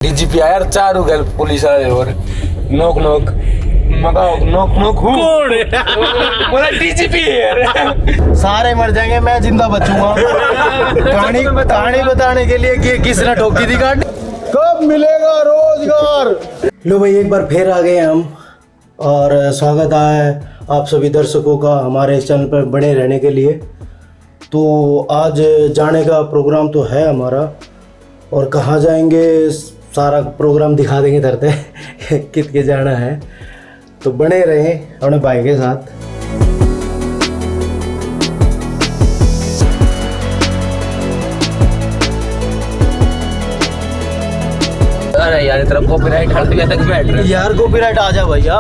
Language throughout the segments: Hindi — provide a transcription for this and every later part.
डीजीपी आया चारू गल पुलिस वाले और नोक नोक मगाओ नोक नोक हूँ कौन है बोला डीजीपी है सारे मर जाएंगे मैं जिंदा बचूंगा। कहानी बताने के लिए कि किसने ठोकी थी गाड़ी, कब मिलेगा रोजगार। लो भाई एक बार फिर आ गए हम और स्वागत है आप सभी दर्शकों का हमारे इस चैनल पर बने रहने के लिए। तो आज जाने का प्रोग्राम तो है हमारा और कहाँ जाएंगे सारा प्रोग्राम दिखा देंगे तरते कित के जाना है, तो बने रहें अपने भाई के साथ। अरे यार तेरा कॉपीराइट हट गया तक बैठ रहा यार कॉपीराइट आ जा भैया।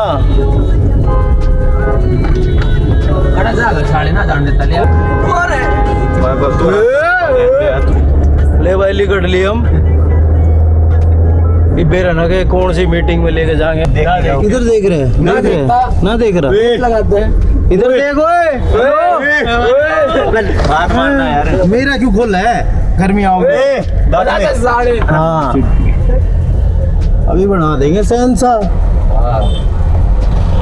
अरे जागा साले ना जान देता ले भाई लिकट ली हम बेरना के कौन सी मीटिंग में लेके जाएंगे। इधर देख रहे हैं ना देख रहा लगाते हैं इधर देखो यार मेरा क्यों खोल है गर्मी आओगे साले हाँ अभी बना देंगे सेंसा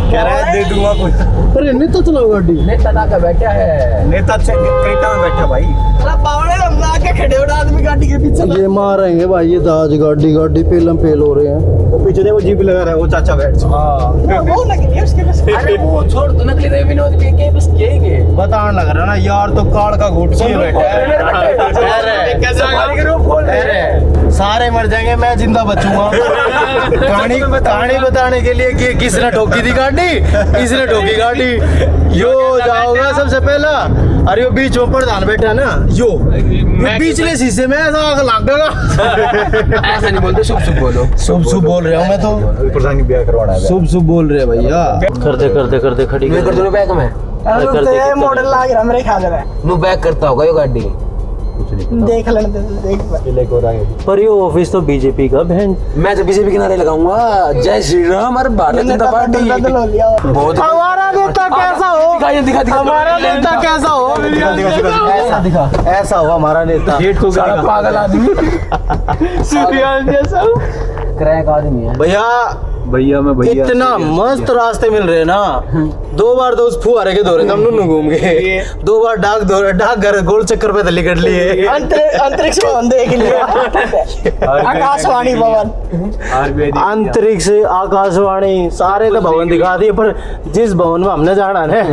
कह रहा है दे दूंगा कुछ। अरे नेता चलाओ गाड़ी नेता का बैठा है नेता क्रेटा में बैठा भाई। गाड़ी के पीछे ये मारेंगे भाई, ये दाज गाड़ी पेलम पेल हो रहे हैं। वो पीछे देखो जीप लगा रहा है वो चाचा बैठ। वो नकली उसके बस अरे वो छोड़ तो नकली रे विनोद के बस के बताने लग रहा ना यार, तो काल का घोट से बैठा है। सारे मर जाएंगे मैं जिंदा बचूंगा। कहानी बताने के लिए कि किसने ठोकी थी गाड़ी, किसने ठोकी गाड़ी। यो जाओगा सबसे पहला, अरे यो बीच में प्रधान बैठा ना यो बीचले शीशे में ऐसा आग लगेगा। ऐसा नहीं बोलते शुभ शुभ बोलो। शुभ बोल रहा हूँ मैं तो प्रधान की ब्याह करवाना है। शुभ बोल रहे भैया। करते खड़ी मैं कर दूं बैग में करते मॉडल लाग रहा मेरे ख्याल में नु बैग करता होगा ये गाड़ी देख लेने देख पर ये ऑफिस तो बीजेपी का बहन। मैं तो बीजेपी के नारे लगाऊंगा जय श्री राम और भारतीय जनता पार्टी। बहुत हमारा नेता कैसा हो, दिखा हमारा नेता कैसा हो, ऐसा दिखा ऐसा हो हमारा नेता। सारा पागल आदमी जैसा क्रैक आदमी है भैया मैं भैया इतना मस्त रास्ते मिल रहे हैं ना। 2 बार तो उस फुहारे के दौरे हम नुनु घूम गए, 2 बार डाक घर गोल चक्कर पे तली कर लिए। अंतरिक्ष भवन देख लिया, आकाशवाणी भवन, अंतरिक्ष आकाशवाणी सारे तो भवन दिखा दिए, पर जिस भवन में हमने जाना है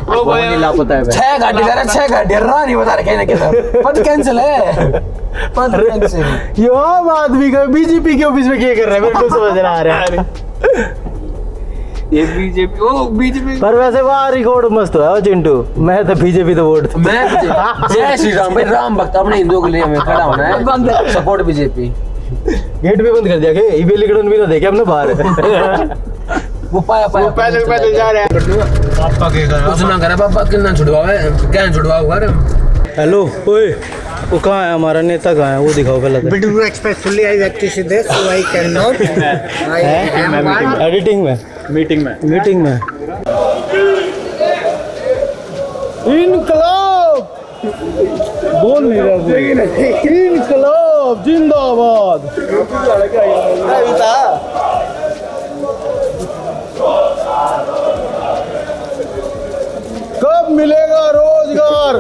वो लापता है। 6 गाड़ी जा रहा है, 6 गाड़ी रानी बता रहे कहने के पद कैंसिल है पद कैंसिल। यो आदमी का बीजेपी के ऑफिस में क्या कर रहा है मेरे को समझ ना आ रहा है। ये बीजेपी ओ बीजेपी पर वैसे वहाँ रिकॉर्ड मस्त हुआ है चिंटू। मैं तो बीजेपी तो वोट मैं जय श्री राम भाई, राम भक्त अपने हिंदुओं के लिए हमें खड़ा होना है, सपोर्ट बीजेपी। गेट भी बंद कर दिया के ईबे लिखड़न भी ना देखे हमने बाहर। वो पाया पैदल जा रहे हैं। पापा के घर कुछ ना करे पापा कितना छुड़वावे क्या छुड़वाओगा रे। हेलो ओए वो कहाँ है हमारा नेता, कहाँ है वो दिखाओ पहले तो। बिल्कुल एक्सप्रेसफुली आई व्यक्ति से दे सो आई कैन नॉट एडिटिंग में मीटिंग में इनकलाब बोल नहीं रहा। इनकलाब जिंदाबाद। कब मिलेगा रोजगार।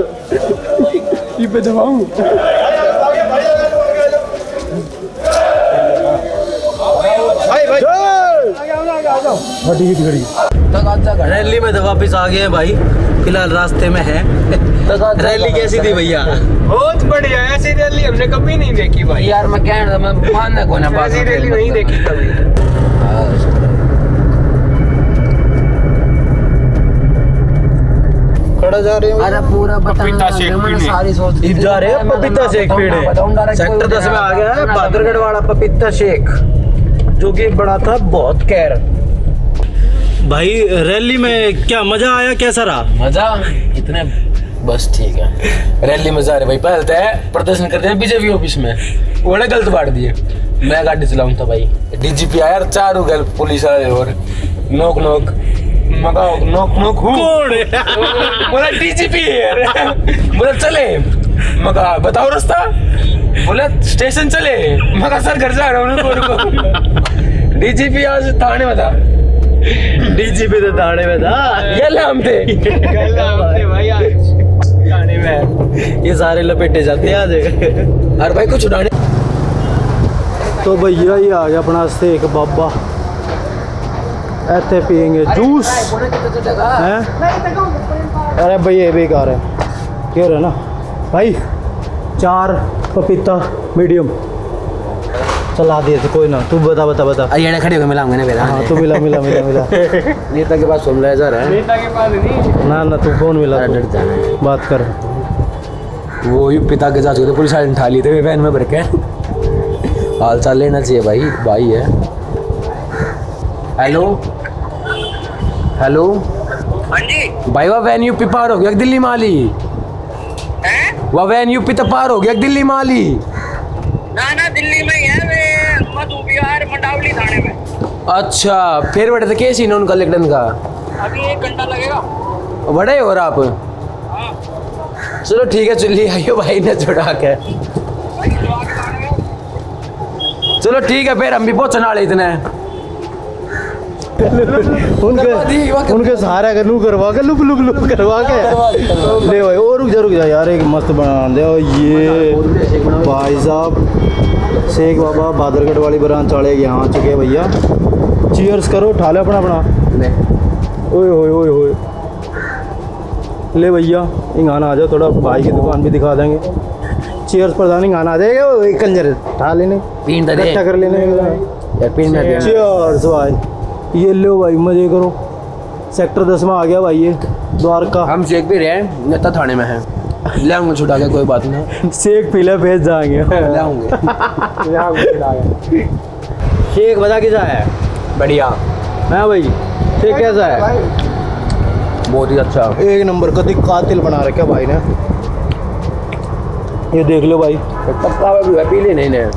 पे दबाऊं रैली में तो वापिस आ गए हैं भाई, फिलहाल रास्ते में है। रैली कैसी थी भैया? बहुत बढ़िया। ऐसी रैली हमने कभी नहीं देखी भाई। यार मैं कहना मैं मानना को ना ऐसी रैली नहीं देखी कभी। खड़ा जा रहे हैं अरे पूरा पपीता शेक पीने सारी सोच इब जा रहे हैं पपीता शेक पीने। सेक्टर 10 में आ गया है बहादुरगढ़ वाला पपीता शेक, जो कि बड़ा था बहुत कैर। भाई रैली में क्या मजा आया, कैसा रहा? मजा इतने बस ठीक है। रैली में जा रहे भाई, पहले तो प्रदर्शन करते हैं बीजेपी ऑफिस में, वो गलत बांट दिए। मैं गाड़ी चलाऊं था भाई, डीजीपी आया चारू गल पुलिस वाले और नोक नोक मगाओ नोक नोक हूँ कौन है बोला डीजीपी है बोला चले मगा बताओ रास्ता बोला स्टेशन चले, मैं कहा सर घर से आ रहा हूँ, रुको डीजीपी आज थाने में था। डीजीपी तो थाने में था, ये ले हम थे। कल हमने भाई आज खाने में ये सारे लपेटे जाते हैं आज। अरे भाई कुछ उड़ाने तो भैया ये आ गया अपना शेख बाबा, ऐसे पियेंगे जूस हैं। अरे भाई ये बेकार है, क्या है ना भाई, 4 पपीता मीडियम चला दिए थे, कोई ना, तू बता। ये खड़े हो गए, मिलाऊंगा ना मेरा। हाँ तू मिला नेता के पास फोन जा रहा है नेता के पास नहीं। ना तू फोन मिला, डर जाना है। बात कर। वो ही पिता के जांच होते, पुलिस वाले ने उठा लिए थे वैन में भर के। हाल चाल लेना चाहिए भाई है। हेलो हाँ जी भाई, वह वैन यूपी पार हो गया दिल्ली माली। हैं? वह वैन यूपी तो पार हो गया दिल्ली माली। ना दिल्ली में ही है वे, मधु बिहार मंडावली थाने में। अच्छा फिर बड़े थे केस ही ना उनका लिखन का, अभी 1 घंटा लगेगा। बड़े हो रहा आप। हाँ चलो ठीक है, चलिए आइयो भाई ने छुड़ा के। भाई जो आगे थाने में। चलो ठीक है, फिर हम भी पहुंचने वाले इतने। उनके सहारा का नू करवा के लुक करवा के ले भाई। और रुक जा यार, एक मस्त बना दे। और ये भाई साहब शेख बाबा बादरगढ़ वाली ब्रांच वाले यहाँ आ चुके हैं भैया। चीयर्स करो, उठा ले अपना। ओए ले भैया, इंगाना आ जाओ, थोड़ा भाई की दुकान भी दिखा देंगे। चीयर्स प्रधान, इंगाना आ जाएगा, एक कंजर उठा लेने, इकट्ठा कर लेने। चीयर्स भाई, ये लो भाई, मजे करो। सेक्टर 10 में आ गया भाई ये द्वारका। हम शेख भी रहे, नेता थाने में है, ले आऊंगा छुटा के, कोई बात नहीं। शेख पीला भेज जाएंगे। ले आऊंगे। शेख बता कैसा है? बढ़िया हाँ भाई, शेख कैसा है? बहुत ही अच्छा। एक नंबर का कातिल बना रखा भाई ने। ये देख लो भाई, पी लेने